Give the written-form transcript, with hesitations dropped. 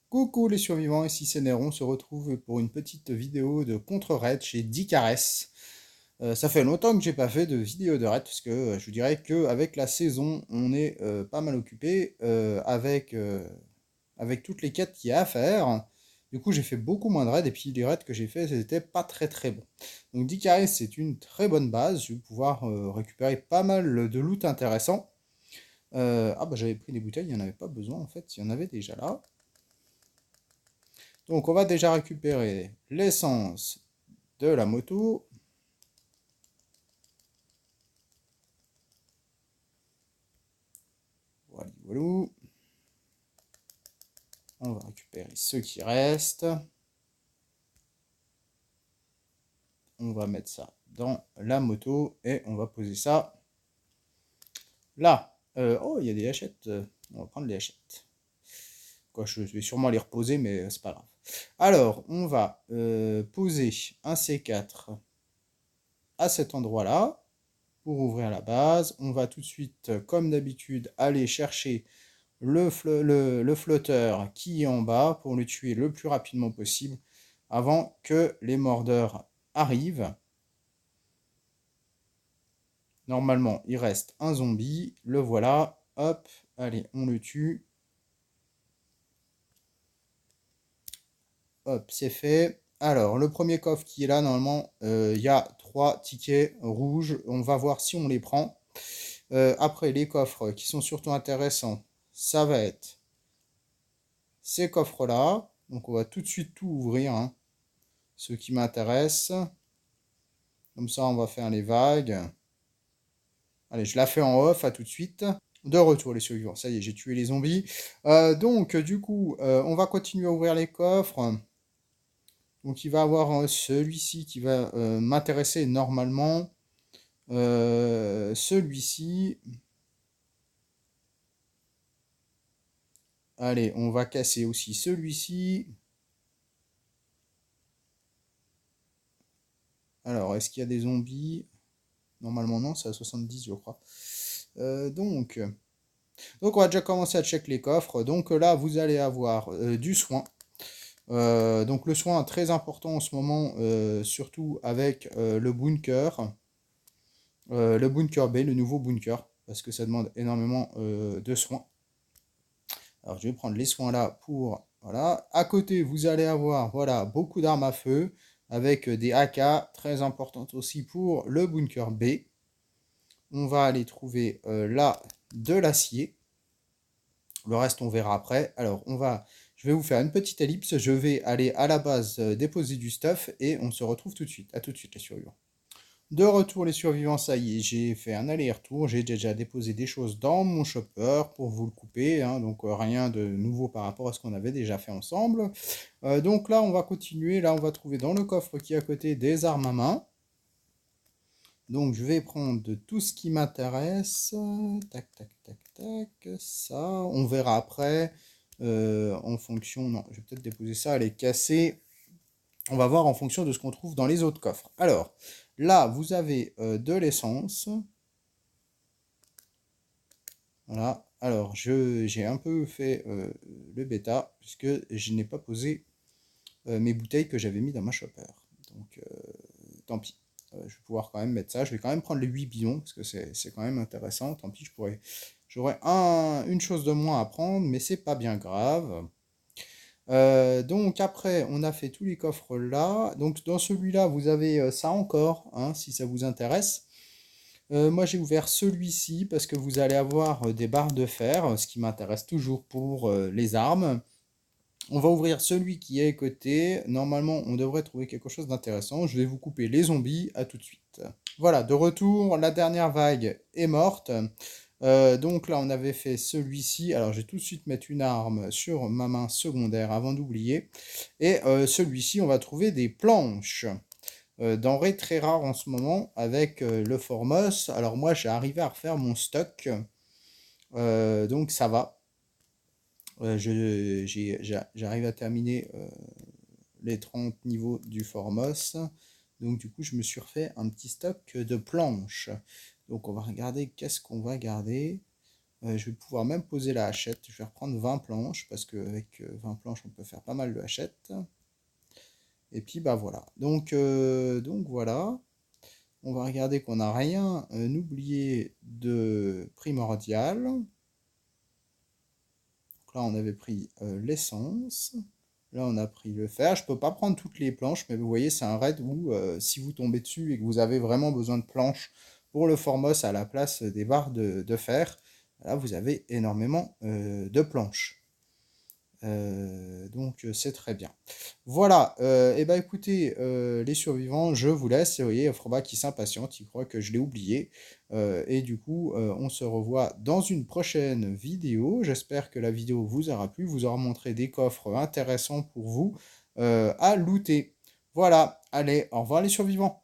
Coucou les survivants, ici c'est Néron, on se retrouve pour une petite vidéo de contre-raid chez 10 caresses. Ça fait longtemps que j'ai pas fait de vidéo de raid, parce que je vous dirais qu'avec la saison, on est pas mal occupé avec toutes les quêtes qu'il y a à faire. Du coup, j'ai fait beaucoup moins de raids, et puis les raids que j'ai fait, c'était pas très très bon. Donc 10 caresses, c'est une très bonne base, je vais pouvoir récupérer pas mal de loot intéressant. Ah bah j'avais pris des bouteilles, il n'y en avait pas besoin en fait, il y en avait déjà là. Donc on va déjà récupérer l'essence de la moto. Voilà, voilà. On va récupérer ce qui reste. On va mettre ça dans la moto et on va poser ça là. Oh, il y a des hachettes. On va prendre les hachettes. Quoi, je vais sûrement les reposer, mais c'est pas grave. Alors, on va poser un C4 à cet endroit-là pour ouvrir la base. On va tout de suite, comme d'habitude, aller chercher le flotteur qui est en bas pour le tuer le plus rapidement possible avant que les mordeurs arrivent. Normalement, il reste un zombie. Le voilà. Hop, allez, on le tue. Hop, c'est fait. Alors, le premier coffre qui est là, normalement, il y a 3 tickets rouges. On va voir si on les prend. Après, les coffres qui sont surtout intéressants, ça va être ces coffres-là. Donc, on va tout de suite tout ouvrir, hein. Ce qui m'intéresse. Comme ça, on va faire les vagues. Allez, je la fais en off, à tout de suite. De retour, les survivants. Ça y est, j'ai tué les zombies. Donc, du coup, on va continuer à ouvrir les coffres. Donc, il va y avoir celui-ci qui va m'intéresser normalement. Celui-ci. Allez, on va casser aussi celui-ci. Alors, est-ce qu'il y a des zombies? Normalement, non, c'est à 70, je crois. Donc, on va déjà commencer à check les coffres. Donc là, vous allez avoir du soin. Donc le soin très important en ce moment, surtout avec le bunker B, le nouveau bunker, parce que ça demande énormément de soins. Alors je vais prendre les soins là pour... Voilà. À côté, vous allez avoir voilà, beaucoup d'armes à feu, avec des AK, très importantes aussi pour le bunker B. On va aller trouver là de l'acier. Le reste, on verra après. Alors, je vais vous faire une petite ellipse. Je vais aller à la base déposer du stuff et on se retrouve tout de suite. À tout de suite, les survivants. De retour, les survivants, ça y est, j'ai fait un aller-retour. J'ai déjà déposé des choses dans mon chopper pour vous le couper, hein, donc rien de nouveau par rapport à ce qu'on avait déjà fait ensemble. Donc là, on va continuer. Là, on va trouver dans le coffre qui est à côté des armes à main. Donc je vais prendre tout ce qui m'intéresse. Tac, tac, tac, tac. Ça, on verra après. En fonction... Non, je vais peut-être déposer ça, aller casser. On va voir en fonction de ce qu'on trouve dans les autres coffres. Alors, là, vous avez de l'essence. Voilà. Alors, j'ai un peu fait le bêta, puisque je n'ai pas posé mes bouteilles que j'avais mis dans ma chopper. Donc, tant pis. Je vais pouvoir quand même mettre ça. Je vais quand même prendre les 8 bidons, parce que c'est quand même intéressant. Tant pis, j'aurais une chose de moins à prendre, mais c'est pas bien grave. Donc après, on a fait tous les coffres là. Donc dans celui-là, vous avez ça encore, hein, si ça vous intéresse. Moi, j'ai ouvert celui-ci parce que vous allez avoir des barres de fer, ce qui m'intéresse toujours pour les armes. On va ouvrir celui qui est à côté. Normalement, on devrait trouver quelque chose d'intéressant. Je vais vous couper les zombies. À tout de suite. Voilà, de retour. La dernière vague est morte. Donc là, on avait fait celui-ci. Alors, je vais tout de suite mettre une arme sur ma main secondaire avant d'oublier. Et celui-ci, on va trouver des planches. Denrée très rare en ce moment avec le Formos. Alors moi, j'ai arrivé à refaire mon stock. Donc ça va. J'arrive à terminer les 30 niveaux du Formos. Donc du coup, je me suis refait un petit stock de planches. Donc on va regarder qu'est-ce qu'on va garder. Je vais pouvoir même poser la hachette. Je vais reprendre 20 planches parce qu'avec 20 planches, on peut faire pas mal de hachettes. Et puis bah voilà. Donc voilà. On va regarder qu'on n'a rien oublié de primordial. Donc là, on avait pris l'essence. Là, on a pris le fer. Je ne peux pas prendre toutes les planches, mais vous voyez, c'est un raid où si vous tombez dessus et que vous avez vraiment besoin de planches pour le Formos à la place des barres de fer, là, vous avez énormément de planches. Donc c'est très bien. Voilà, et ben écoutez, les survivants, je vous laisse. Vous voyez, Froba qui s'impatiente, il croit que je l'ai oublié. Et du coup, on se revoit dans une prochaine vidéo. J'espère que la vidéo vous aura plu, vous aura montré des coffres intéressants pour vous à looter. Voilà, allez, au revoir les survivants.